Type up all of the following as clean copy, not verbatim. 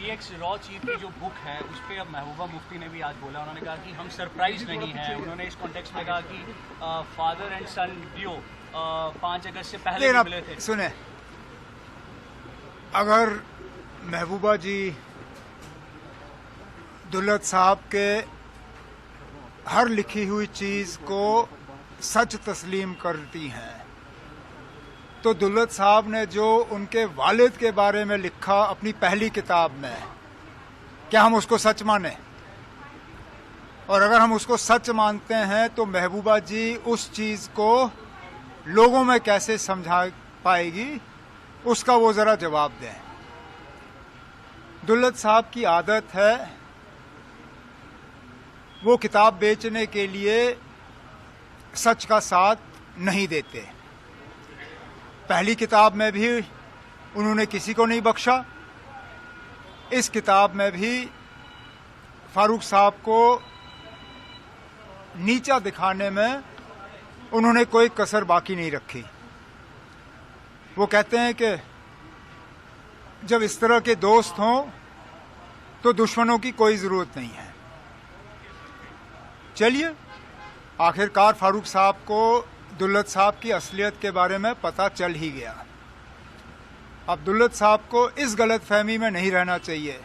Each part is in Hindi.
PX रॉ चीफ की जो बुक है उस पर अब महबूबा मुफ्ती ने भी आज बोला, उन्होंने कहा कि हम सरप्राइज नहीं हैं। उन्होंने इस कॉन्टेक्स्ट में कहा कि फादर एंड सन डियो 5 अगस्त से पहले भी मिले थे। सुने, अगर महबूबा जी दुल्लत साहब के हर लिखी हुई चीज़ को सच तस्लीम करती हैं, तो दुल्लत साहब ने जो उनके वालिद के बारे में लिखा अपनी पहली किताब में, क्या हम उसको सच माने? और अगर हम उसको सच मानते हैं तो महबूबा जी उस चीज़ को लोगों में कैसे समझा पाएगी, उसका वो ज़रा जवाब दें। दुल्लत साहब की आदत है वो किताब बेचने के लिए सच का साथ नहीं देते। पहली किताब में भी उन्होंने किसी को नहीं बख्शा, इस किताब में भी फारूक साहब को नीचा दिखाने में उन्होंने कोई कसर बाकी नहीं रखी। वो कहते हैं कि जब इस तरह के दोस्त हों तो दुश्मनों की कोई ज़रूरत नहीं है। चलिए, आखिरकार फारूक साहब को दुल्लत साहब की असलियत के बारे में पता चल ही गया। अब दुल्लत साहब को इस गलत फहमी में नहीं रहना चाहिए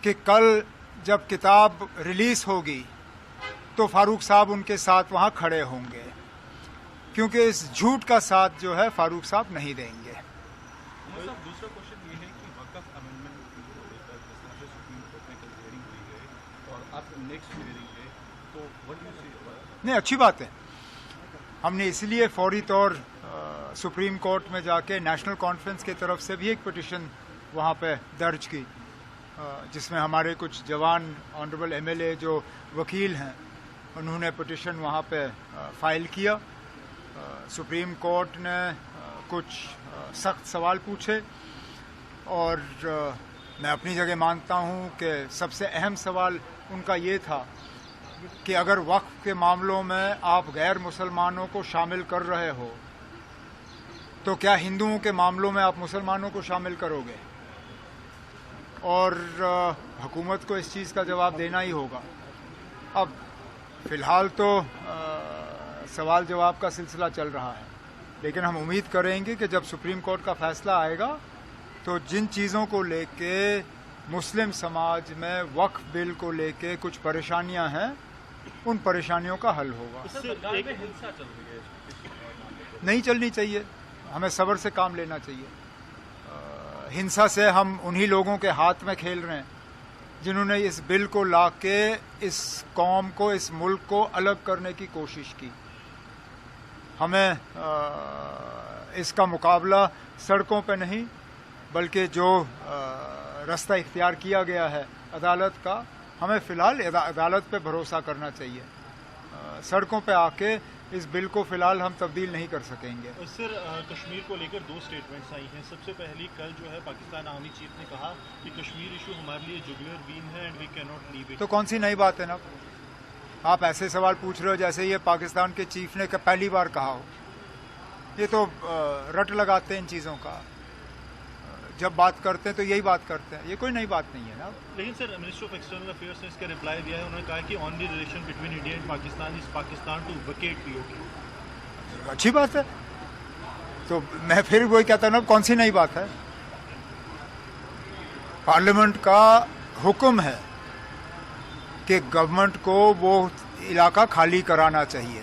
कि कल जब किताब रिलीज़ होगी तो फारूक साहब उनके साथ वहाँ खड़े होंगे, क्योंकि इस झूठ का साथ जो है फारूक साहब नहीं देंगे। दूसरा क्वेश्चन ये है कि वक़्फ़ अमेंडमेंट को लेकर जिस तरह से सुप्रीम कोर्ट में कल हियरिंग हुई है और अब नेक्स्ट हियरिंग है, तो व्हाट डू यू से? नहीं, अच्छी बात है। हमने इसलिए फौरी तौर सुप्रीम कोर्ट में जाके नेशनल कॉन्फ्रेंस की तरफ से भी एक पिटिशन वहाँ पे दर्ज की, जिसमें हमारे कुछ जवान ऑनरेबल MLA जो वकील हैं उन्होंने पिटिशन वहाँ पे फाइल किया। सुप्रीम कोर्ट ने कुछ सख्त सवाल पूछे और मैं अपनी जगह मानता हूँ कि सबसे अहम सवाल उनका ये था कि अगर वक्फ के मामलों में आप गैर मुसलमानों को शामिल कर रहे हो तो क्या हिंदुओं के मामलों में आप मुसलमानों को शामिल करोगे? और हुकूमत को इस चीज़ का जवाब देना ही होगा। अब फ़िलहाल तो सवाल जवाब का सिलसिला चल रहा है, लेकिन हम उम्मीद करेंगे कि जब सुप्रीम कोर्ट का फैसला आएगा तो जिन चीज़ों को लेके मुस्लिम समाज में वक्फ बिल को लेके कुछ परेशानियां हैं, उन परेशानियों का हल होगा। हिंसा चल रही है, नहीं चलनी चाहिए, हमें सब्र से काम लेना चाहिए। हिंसा से हम उन्हीं लोगों के हाथ में खेल रहे हैं जिन्होंने इस बिल को लाके इस कौम को, इस मुल्क को अलग करने की कोशिश की। हमें इसका मुकाबला सड़कों पे नहीं बल्कि जो रास्ता इख्तियार किया गया है अदालत का, हमें फ़िलहाल अदालत पे भरोसा करना चाहिए। सड़कों पे आके इस बिल को फ़िलहाल हम तब्दील नहीं कर सकेंगे। सर, कश्मीर को लेकर 2 स्टेटमेंट्स आई हैं। सबसे पहली, कल जो है पाकिस्तान आर्मी चीफ ने कहा कि कश्मीर इशू हमारे लिए जुगुलर वीन है and we can not leave it. तो कौन सी नई बात है ना? आप ऐसे सवाल पूछ रहे हो जैसे ये पाकिस्तान के चीफ ने पहली बार कहा हो। ये तो रट लगाते हैं इन चीज़ों का, जब बात करते हैं तो यही बात करते हैं, ये कोई नई बात नहीं है ना। लेकिन sir, minister of external affairs ने इसका रिप्लाई दिया है। उन्होंने कहा कि on the relation between India and Pakistan is Pakistan to vacate POK। अच्छी बात है, तो मैं फिर वही कहता हूँ ना, कौन सी नई बात है? पार्लियामेंट का हुक्म है कि गवर्नमेंट को वो इलाका खाली कराना चाहिए,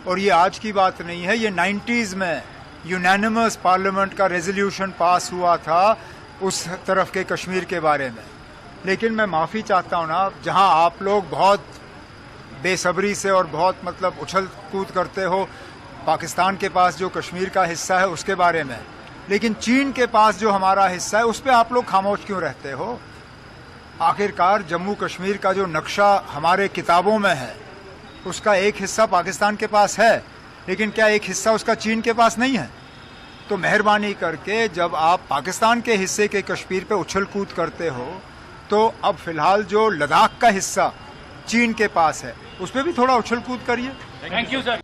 और ये आज की बात नहीं है, ये 90s में यूनानिमस पार्लियामेंट का रेजोल्यूशन पास हुआ था उस तरफ के कश्मीर के बारे में। लेकिन मैं माफ़ी चाहता हूँ ना, जहाँ आप लोग बहुत बेसब्री से और बहुत मतलब उछल कूद करते हो पाकिस्तान के पास जो कश्मीर का हिस्सा है उसके बारे में, लेकिन चीन के पास जो हमारा हिस्सा है उस पर आप लोग खामोश क्यों रहते हो? आखिरकार जम्मू कश्मीर का जो नक्शा हमारे किताबों में है उसका एक हिस्सा पाकिस्तान के पास है, लेकिन क्या एक हिस्सा उसका चीन के पास नहीं है? तो मेहरबानी करके जब आप पाकिस्तान के हिस्से के कश्मीर पे उछल कूद करते हो तो अब फ़िलहाल जो लद्दाख का हिस्सा चीन के पास है उस पर भी थोड़ा उछल कूद करिए। Thank you sir.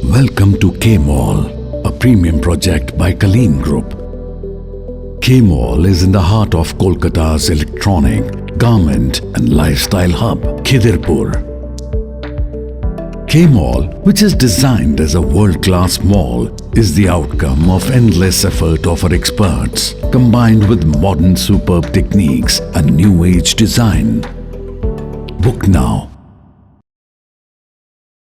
Welcome to K Mall, a premium project by Kaleen Group. K-Mall is in the heart of Kolkata's electronic, garment and lifestyle hub, Khidirpur. K-Mall, which is designed as a world-class mall, is the outcome of endless effort of our experts, combined with modern superb techniques and new age design. Book now